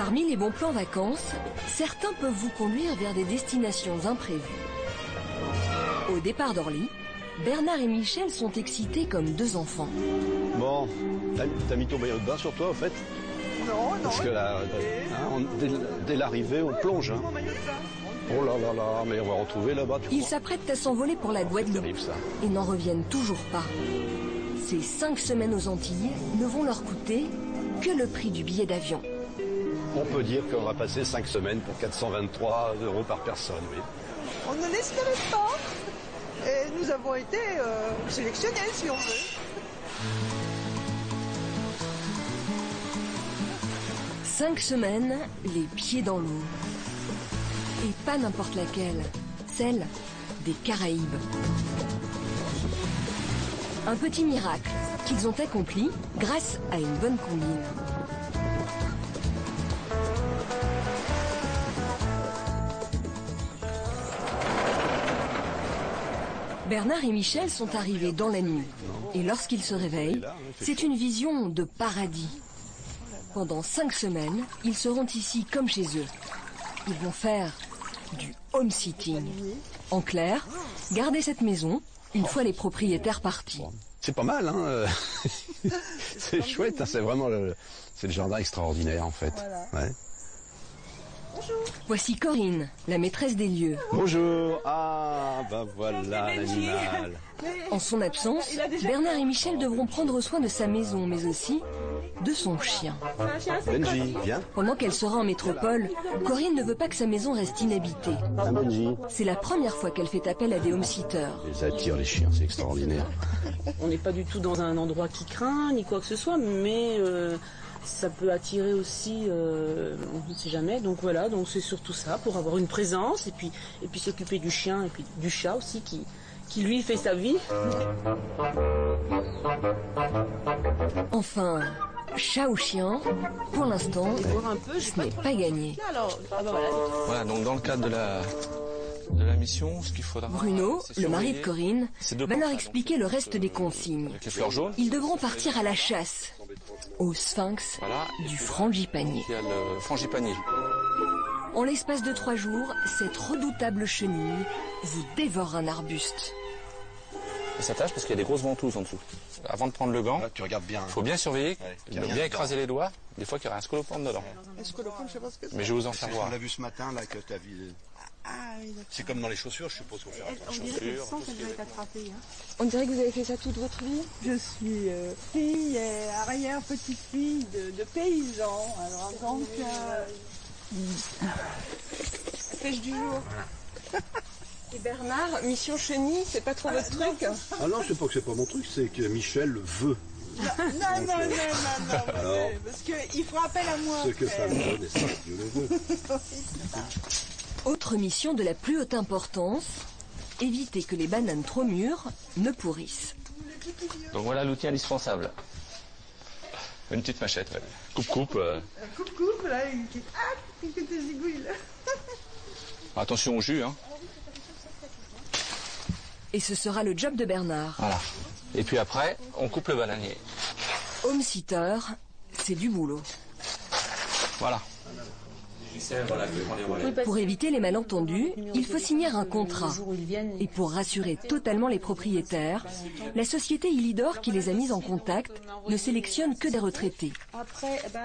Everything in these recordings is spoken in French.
Parmi les bons plans vacances, certains peuvent vous conduire vers des destinations imprévues. Au départ d'Orly, Bernard et Michel sont excités comme deux enfants. Bon, t'as mis ton maillot de bain sur toi, au fait? Non, non. Parce que là, dès l'arrivée, on plonge. Hein. Oh là là là, mais on va retrouver là-bas. Ils s'apprêtent à s'envoler pour la Guadeloupe terrible, ça. Et n'en reviennent toujours pas. Ces 5 semaines aux Antilles ne vont leur coûter que le prix du billet d'avion. On peut dire qu'on va passer 5 semaines pour 423 € par personne, oui. On ne l'espérait pas. Et nous avons été sélectionnés, si on veut. 5 semaines, les pieds dans l'eau. Et pas n'importe laquelle, celle des Caraïbes. Un petit miracle qu'ils ont accompli grâce à une bonne combine. Bernard et Michel sont arrivés dans la nuit. Et lorsqu'ils se réveillent, c'est une vision de paradis. Pendant 5 semaines, ils seront ici comme chez eux. Ils vont faire du home-sitting. En clair, garder cette maison une fois les propriétaires partis. C'est pas mal, hein. C'est chouette, hein. C'est vraiment c'est le jardin extraordinaire, en fait. Voilà. Ouais. Voici Corinne, la maîtresse des lieux. Bonjour. Ah, ben voilà l'animal. En son absence, Bernard et Michel devront prendre soin de sa maison, mais aussi de son chien. Benji, viens. Pendant qu'elle sera en métropole, Corinne ne veut pas que sa maison reste inhabitée. Ah, Benji. C'est la première fois qu'elle fait appel à des home-sitters. Ils attirent les chiens, c'est extraordinaire. On n'est pas du tout dans un endroit qui craint, ni quoi que ce soit, mais ça peut attirer aussi, on ne sait jamais. Donc voilà, donc c'est surtout ça, pour avoir une présence, et puis s'occuper du chien, et puis du chat aussi, qui lui fait sa vie. Enfin, chat ou chien, pour l'instant, ce n'est pas gagné. Voilà, donc dans le cadre de la mission, ce qu'il faudra... Bruno, c'est le mari de surveiller Corinne, ces deux va leur portails. expliquer le reste des consignes. Avec les fleurs jaunes. Ils devront partir à la chasse, au sphinx Voilà. du frangipanier. Il y a le frangipanier. En l'espace de 3 jours, cette redoutable chenille vous dévore un arbuste. Il s'attache parce qu'il y a des grosses ventouses en dessous. Avant de prendre le gant, Là, tu regardes bien. il faut bien surveiller, qu'il y a rien bien dedans. écraser les doigts. Des fois qu'il y aura un scolopendre dedans. Est-ce que le fond, je sais pas ce que c'est. Mais je vais vous en C'est faire ce voir. qu'on a vu ce matin, là, que t'as vu. Ah oui, d'accord. C'est comme dans les chaussures, je suppose, qu'on fait attention. On dirait qu'elle sent qu'elle doit être attrapée. Hein. On dirait que vous avez fait ça toute votre vie. Je suis fille et arrière-petite-fille de paysans. Alors donc, Pêche du jour. Et Bernard, mission chenille, c'est pas trop votre truc? Ah non, c'est pas que c'est pas mon truc, c'est que Michel veut. non, Alors, parce qu'il fera appel à moi. ce que ça me donne, et ça, Dieu le veut. Autre mission de la plus haute importance, éviter que les bananes trop mûres ne pourrissent. Donc voilà l'outil indispensable. Une petite machette, ouais. Coupe-coupe. Coupe, là, qui te zigouille, là. Attention au jus, hein. Et ce sera le job de Bernard. Voilà. Et puis après, on coupe le bananier. Home-sitter, c'est du boulot. Voilà. Pour éviter les malentendus, il faut signer un contrat. Et pour rassurer totalement les propriétaires, la société Illidor qui les a mis en contact ne sélectionne que des retraités.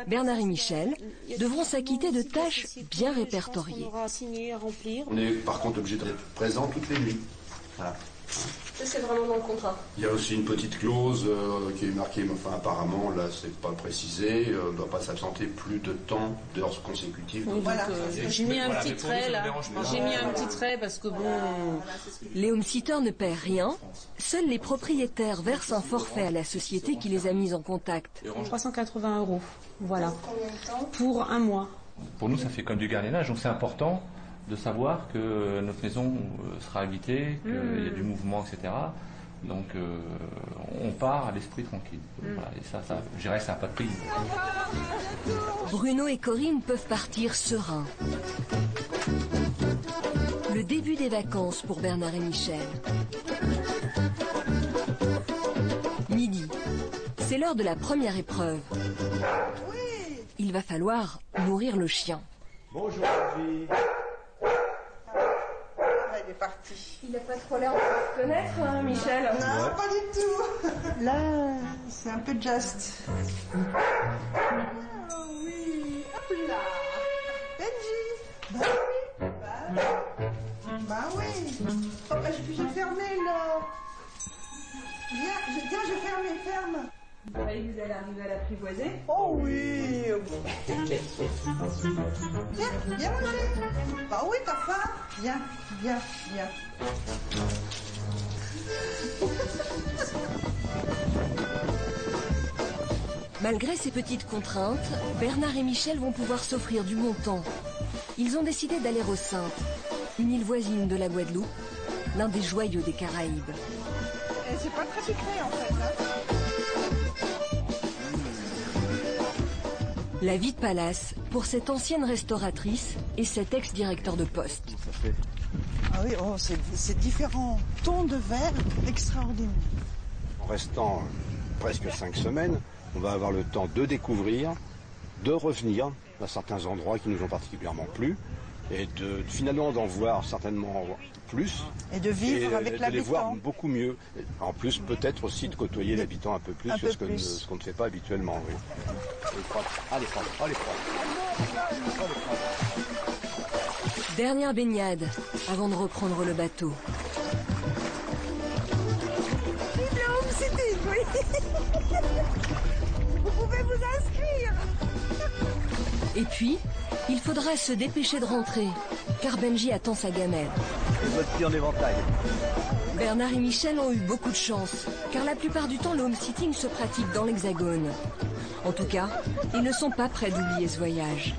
Bernard et Michel devront s'acquitter de tâches bien répertoriées. On est par contre obligé d'être présent toutes les nuits. Voilà. Ça, c'est vraiment dans le contrat. Il y a aussi une petite clause qui est marquée, mais enfin apparemment là c'est pas précisé, on ne doit pas s'absenter plus de temps d'heures consécutives. Voilà. J'ai mis un petit trait là. J'ai mis un petit trait parce que bon. Les home-sitters ne paient rien, seuls les propriétaires versent un forfait à la société qui les a mis en contact. 380 €. Voilà. Pour un mois. Pour nous, ça fait comme du gardiennage, donc c'est important de savoir que notre maison sera habitée, qu'il y a du mouvement, etc. Donc on part à l'esprit tranquille. Voilà, et ça, je dirais que ça n'a pas de prix. Bruno et Corinne peuvent partir sereins. Le début des vacances pour Bernard et Michel. Midi, c'est l'heure de la première épreuve. il va falloir nourrir le chien. Bonjour, Benji. Il est parti. Il n'a pas trop l'air de se connaître, hein, Michel. Non, pas du tout. Là, c'est un peu just. Ah oui, hop là. Benji. Bah oui. Oh, bah, j'ai fermé là. Viens, je ferme. Vous croyez que vous allez arriver à l'apprivoiser? Oh oui. Viens manger. Bah oui, t'as faim. Viens. Malgré ces petites contraintes, Bernard et Michel vont pouvoir s'offrir du bon temps. Ils ont décidé d'aller aux Saintes, une île voisine de la Guadeloupe, l'un des joyaux des Caraïbes. Et c'est pas très sucré en fait. Hein. La vie de palace pour cette ancienne restauratrice et cet ex-directeur de poste. Ah oui, oh, c'est différents tons de verre extraordinaires. En restant presque 5 semaines, on va avoir le temps de découvrir, de revenir à certains endroits qui nous ont particulièrement plu et finalement d'en voir certainement plus. Et de vivre avec de les voir l'habitant. beaucoup mieux. En plus, peut-être aussi de côtoyer l'habitant un peu plus que ce qu'on ne fait pas habituellement. Oui. Allez, prendre. Dernière baignade avant de reprendre le bateau. Vive la home city, oui. Vous pouvez vous inscrire. Et puis, il faudra se dépêcher de rentrer, car Benji attend sa gamelle. Et votre pied en éventail. Bernard et Michel ont eu beaucoup de chance, car la plupart du temps, le home-sitting se pratique dans l'Hexagone. En tout cas, ils ne sont pas prêts d'oublier ce voyage.